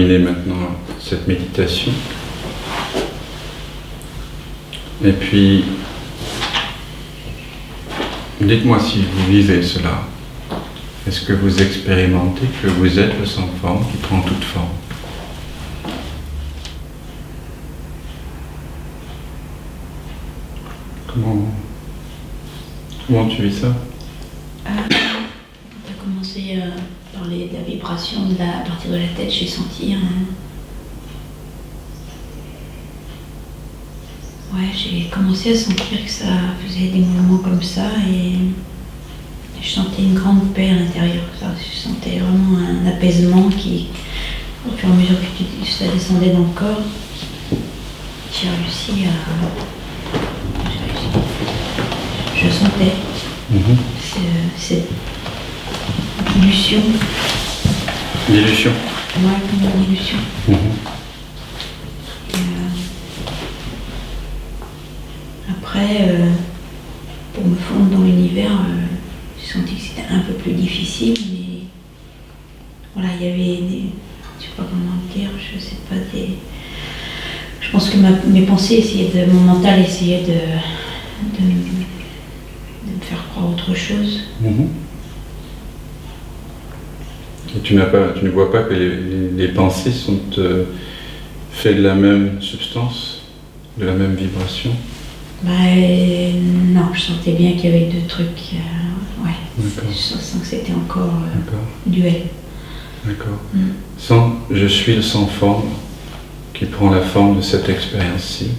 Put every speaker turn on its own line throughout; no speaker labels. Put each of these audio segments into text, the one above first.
terminer maintenant cette méditation. Et puis, dites-moi si vous vivez cela. Est-ce que vous expérimentez que vous êtes le sans forme qui prend toute forme? Comment tu vis ça?
Tu as commencé à parler de la vibration à partir de la tête, j'ai senti Ouais, j'ai commencé à sentir que ça faisait des mouvements comme ça et je sentais une grande paix à l'intérieur. Je sentais vraiment un apaisement qui, au fur et à mesure que ça descendait dans le corps, j'ai réussi à... Je sentais cette illusion.
L'illusion.
Ouais, comme une illusion. Après, pour me fondre dans l'univers, j'ai senti que c'était un peu plus difficile, mais voilà, il y avait des... Je sais pas comment dire, je sais pas des... Je pense que mes pensées mon mental essayait de me faire croire autre chose.
Et tu ne vois pas que les pensées sont faites de la même substance, de la même vibration?
Non, je sentais bien qu'il y avait deux trucs. Ouais.
D'accord.
Je sens que c'était encore duel.
D'accord. Je suis le sans forme qui prend la forme de cette expérience-ci.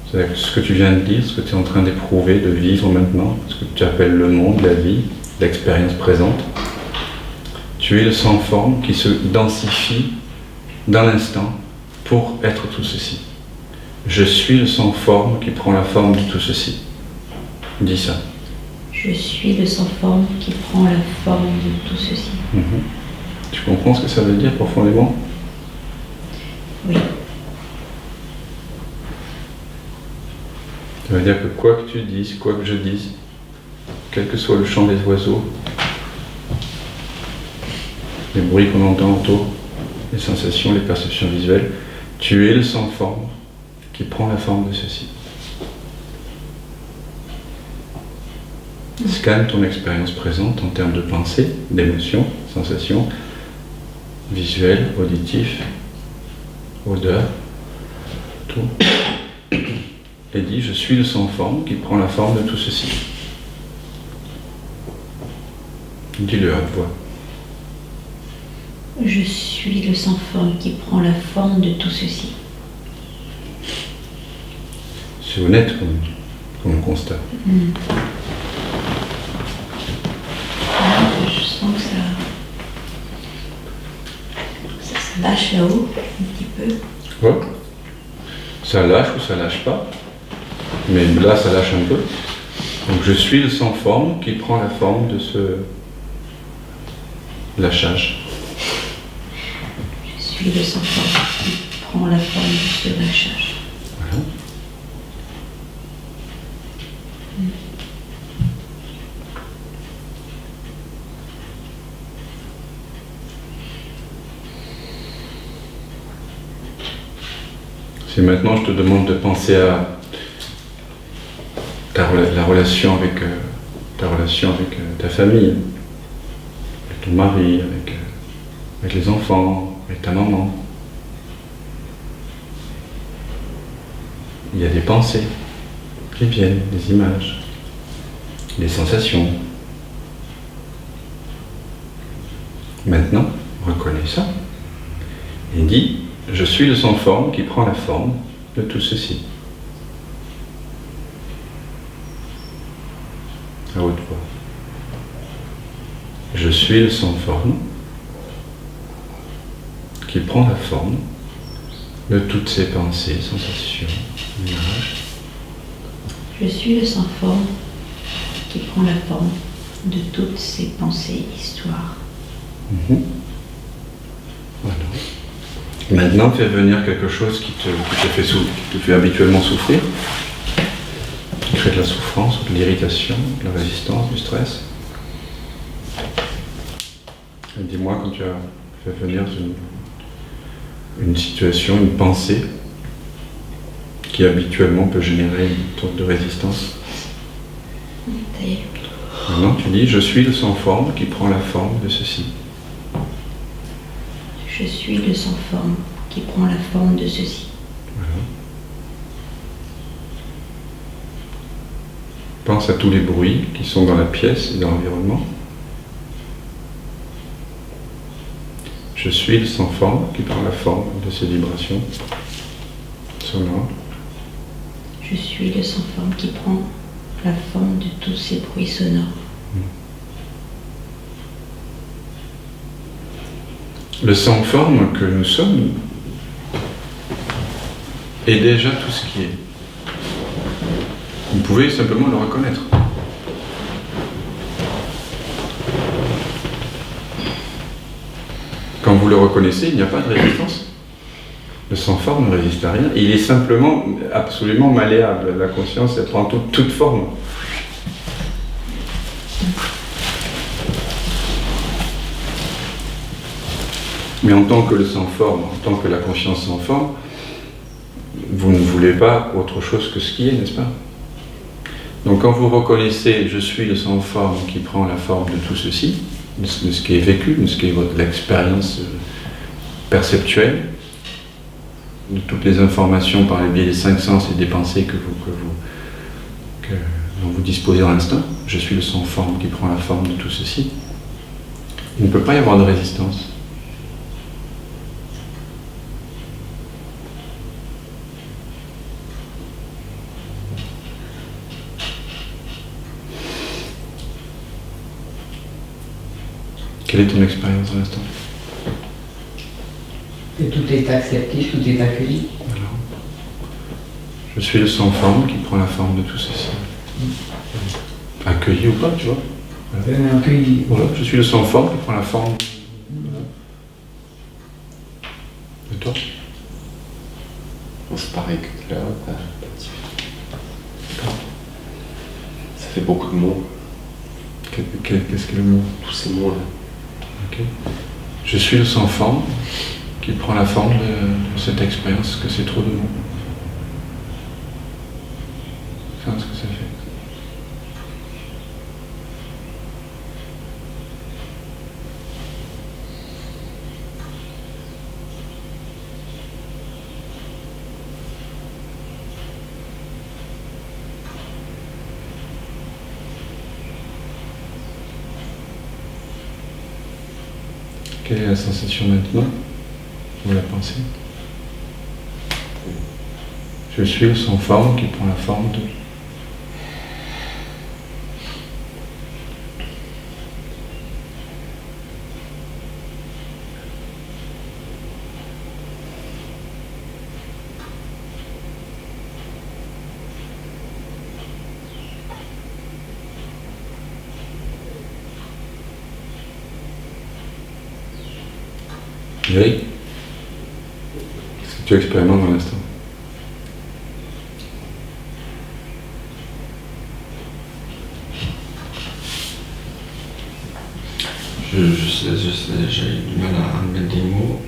C'est-à-dire que ce que tu viens de dire, ce que tu es en train d'éprouver, de vivre maintenant, ce que tu appelles le monde, la vie, l'expérience présente, tu es le sans forme qui se densifie dans l'instant pour être tout ceci. Je suis le sans forme qui prend la forme de tout ceci. Dis ça.
Je suis le sans forme qui prend la forme de tout ceci.
Tu comprends ce que ça veut dire profondément?
Oui.
Ça veut dire que quoi que tu dises, quoi que je dise, quel que soit le chant des oiseaux, les bruits qu'on entend autour, les sensations, les perceptions visuelles, tu es le sans forme qui prend la forme de ceci. Scanne ton expérience présente en termes de pensée, d'émotions, sensations, visuels, auditifs, odeurs, tout. Et dis, je suis le sans forme qui prend la forme de tout ceci. Dis-le à haute voix.
Je suis le sans forme qui prend la forme de tout ceci.
C'est honnête comme constat.
Je sens que ça lâche là-haut un petit peu.
Ouais. Ça lâche ou ça lâche pas. Mais là, ça lâche un peu. Donc je suis le sans forme qui prend la forme de ce lâchage.
Je suis le sans forme qui prend la forme de ce lâchage.
Voilà. Si maintenant je te demande de penser à la relation avec ta famille, avec ton mari, avec les enfants, avec ta maman, il y a des pensées qui viennent, des images, des sensations. Maintenant, reconnais ça et dis, je suis le sans forme qui prend la forme de tout ceci. À haute voix. Je suis le sans forme qui prend la forme de toutes ces pensées, sensations, images.
Je suis le sans forme qui prend la forme de toutes ces pensées, histoires.
Voilà. Maintenant, fais venir quelque chose qui te fait habituellement souffrir, qui crée de la souffrance, de l'irritation, de la résistance, du stress. Et dis-moi quand tu as fait venir une situation, une pensée qui habituellement peut générer une sorte de résistance.
Ça y est.
Maintenant, tu dis, je suis le sans forme qui prend la forme de ceci.
Je suis le sans forme qui prend la forme de ceci.
Voilà. Pense à tous les bruits qui sont dans la pièce et dans l'environnement. Je suis le sans forme qui prend la forme de ces vibrations sonores.
Je suis le sans forme qui prend la forme de tous ces bruits sonores.
Le sans forme que nous sommes est déjà tout ce qui est. Vous pouvez simplement le reconnaître. Quand vous le reconnaissez, il n'y a pas de résistance. Le sans forme ne résiste à rien. Il est simplement absolument malléable. La conscience, elle prend toute forme. Mais en tant que le sans forme, en tant que la conscience sans forme, vous ne voulez pas autre chose que ce qui est, n'est-ce pas? Donc quand vous reconnaissez « je suis le sans forme qui prend la forme de tout ceci », de ce qui est vécu, de ce qui est l'expérience perceptuelle, de toutes les informations par le biais des 5 sens et des pensées dont vous disposez dans l'instant, je suis le sans forme qui prend la forme de tout ceci, il ne peut pas y avoir de résistance. Quelle est ton expérience à l'instant?
Et tout est accepté, tout est accueilli.
Voilà. Je suis le sans forme qui prend la forme de tout ceci. Accueilli ou pas, tu vois. Voilà.
Accueilli.
Voilà. Je suis le sans forme qui prend la forme. Voilà. Et toi?
C'est pareil que tout à l'heure, pas différent. Ça fait beaucoup de mots.
Qu'est-ce que le mot?
Tous ces mots-là.
Okay. Je suis le sans forme qui prend la forme de cette expérience, que c'est trop de mots. C'est ce que ça fait. Quelle est la sensation maintenant ou la pensée? Je suis le sans forme qui prend la forme de... Oui. Qu'est-ce que tu expérimentes dans l'instant?
Je sais, j'ai du mal à mettre des mots.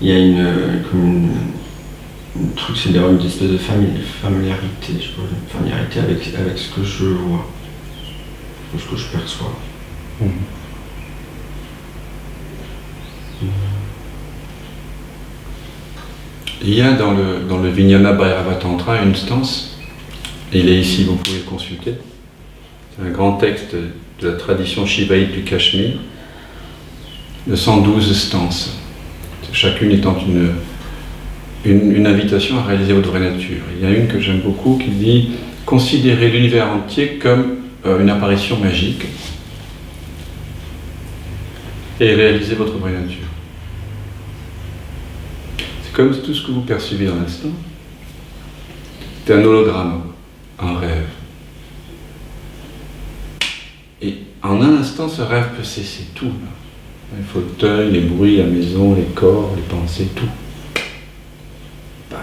Il y a une truc, c'est une espèce de familiarité, je sais pas, une familiarité avec ce que je vois, ou ce que je perçois.
Il y a dans le Vijnana Bhairava Tantra une stance, et il est ici, vous pouvez le consulter. C'est un grand texte de la tradition shivaïte du Cachemire, de 112 stances, chacune étant une invitation à réaliser votre vraie nature. Il y a une que j'aime beaucoup qui dit « Considérez l'univers entier comme une apparition magique et réalisez votre vraie nature. » C'est comme tout ce que vous percevez dans l'instant. C'est un hologramme, un rêve. Et en un instant, ce rêve peut cesser tout. Les fauteuils, les bruits, la maison, les corps, les pensées, tout. Paf.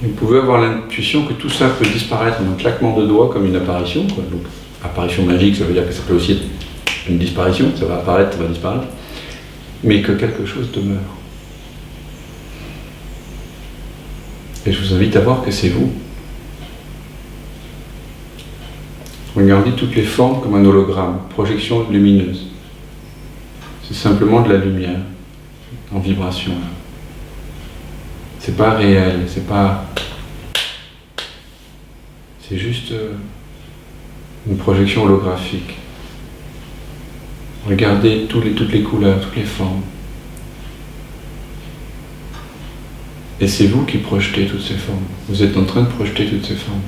Vous pouvez avoir l'intuition que tout ça peut disparaître en un claquement de doigts comme une apparition, quoi. Donc, apparition magique, ça veut dire que ça peut aussi être une disparition, ça va apparaître, ça va disparaître, mais que quelque chose demeure. Et je vous invite à voir que c'est vous. Regardez toutes les formes comme un hologramme, projection lumineuse. C'est simplement de la lumière en vibration. C'est pas réel, c'est juste une projection holographique. Regardez toutes les couleurs, toutes les formes. Et c'est vous qui projetez toutes ces formes. Vous êtes en train de projeter toutes ces formes.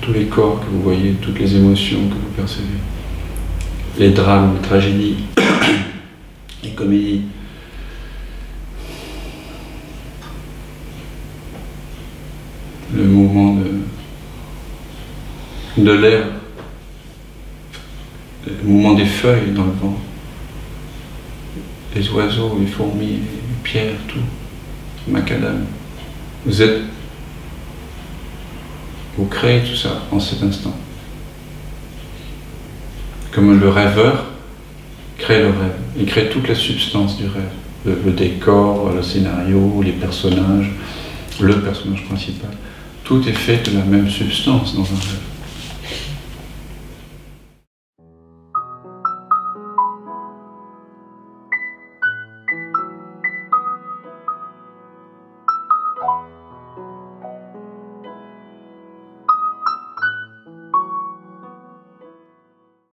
Tous les corps que vous voyez, toutes les émotions que vous percevez. Les drames, les tragédies, les comédies. Le mouvement de l'air, le mouvement des feuilles dans le vent, les oiseaux, les fourmis, les pierres, tout, les macadam. Vous créez tout ça en cet instant. Comme le rêveur crée le rêve, il crée toute la substance du rêve, le décor, le scénario, les personnages, le personnage principal. Tout est fait de la même substance dans un rêve.